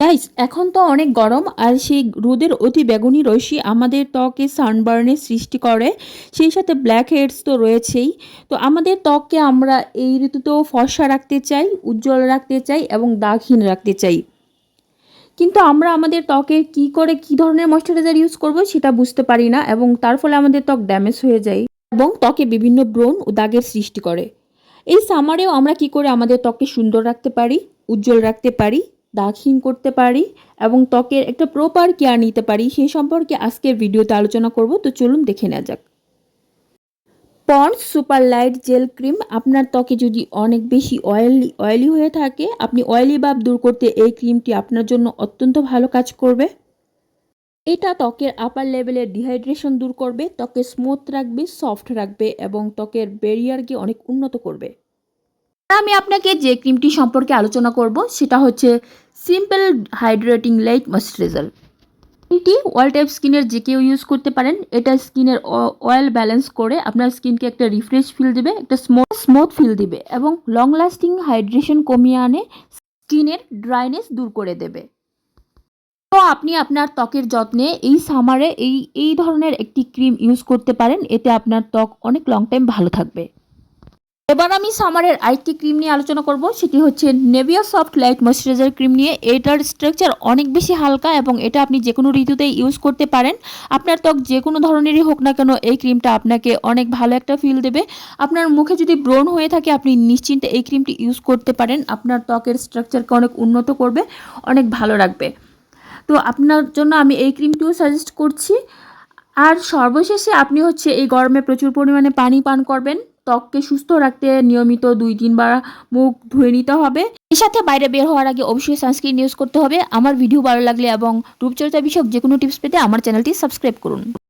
Guys, এখন তো অনেক গরম আর সেই রোদের অতি বেগুনি রশ্মি আমাদের ত্বকে সানবার্নের সৃষ্টি করে। সেই সাথে ব্ল্যাক হেডস তো রয়েছেই। তো আমাদের ত্বককে আমরা এই ঋতুতেও ফর্সা রাখতে চাই, উজ্জ্বল রাখতে চাই এবং দাগহীন রাখতে চাই। কিন্তু আমরা আমাদের ত্বকে কি করে কি ধরনের ময়শ্চারাইজার ইউজ করব সেটা বুঝতে পারি না এবং তার ফলে আমাদের ত্বক ড্যামেজ হয়ে যায় এবং ত্বকে বিভিন্ন ব্রণ ও দাগের সৃষ্টি করে। এই সামারেও আমরা কি করে আমাদের ত্বককে সুন্দর রাখতে পারি, উজ্জ্বল রাখতে পারি, দাগহীন করতে পারি এবং ত্বকের একটা প্রপার কেয়ার নিতে পারি সেই সম্পর্কে আজকের ভিডিওতে আলোচনা করব। তো চলুন দেখে নেওয়া যাক। Pond's super light gel cream. আপনার ত্বকে যদি অনেক বেশি অয়েলি হয়ে থাকে, আপনি অয়েলি ভাব দূর করতে এই ক্রিমটি আপনার জন্য অত্যন্ত ভালো কাজ করবে। এটা ত্বকের আপার লেভেলের ডিহাইড্রেশন দূর করবে, ত্বকে স্মুথ রাখবে, সফট রাখবে এবং ত্বকের ব্যারিয়ারকে অনেক উন্নত করবে। আমি আপনাকে যে ক্রিমটি সম্পর্কে আলোচনা করব সেটা হচ্ছে সিম্পল হাইড্রেটিং লাইট ময়শ্চারাইজার। এটি অল টাইপ স্কিনের যে কেউ ইউজ করতে পারেন। এটা স্কিনের অয়েল ব্যালেন্স করে আপনার স্কিনকে একটা রিফ্রেশ ফিল দিবে, একটা স্মুথ ফিল দিবে এবং লং লাস্টিং হাইড্রেশন কমিয়ে আনে, স্কিনের ড্রাইনেস দূর করে দেবে। তো আপনি আপনার ত্বকের যত্নে এই সামারে এই ধরনের একটি ক্রিম ইউজ করতে পারেন। এতে আপনার ত্বক অনেক লং টাইম ভালো থাকবে। এবার আমি সামারের আরেকটি ক্রিম নিয়ে আলোচনা করব, সেটি হচ্ছে Nivea soft light moisturiser cream নিয়ে। এটার স্ট্রাকচার অনেক বেশি হালকা এবং এটা আপনি যে কোনো ঋতুতে ইউজ করতে পারেন। আপনার ত্বক যে কোনো ধরনেরই হোক না কেন, এই ক্রিমটা আপনাকে অনেক ভালো একটা ফিল দেবে। আপনার মুখে যদি ব্রণ হয়ে থাকে, আপনি নিশ্চিন্তে এই ক্রিমটি ইউজ করতে পারেন। আপনার ত্বকের স্ট্রাকচারকে অনেক উন্নত করবে, অনেক ভালো রাখবে। তো আপনার জন্য আমি এই ক্রিমটিও সাজেস্ট করছি। আর সর্বশেষে আপনি হচ্ছে এই গরমে প্রচুর পরিমাণে পানি পান করবেন। ত্বককে সুস্থ রাখতে নিয়মিত 2-3 বার মুখ ধুয়ে নিতে হবে। এর সাথে বাইরে বের হওয়ার আগে অবশ্যই সানস্ক্রিন ইউজ করতে হবে। আমার ভিডিও ভালো লাগলে এবং রূপচর্চা বিষয়ক যে কোনো টিপস পেতে আমার চ্যানেলটি সাবস্ক্রাইব করুন।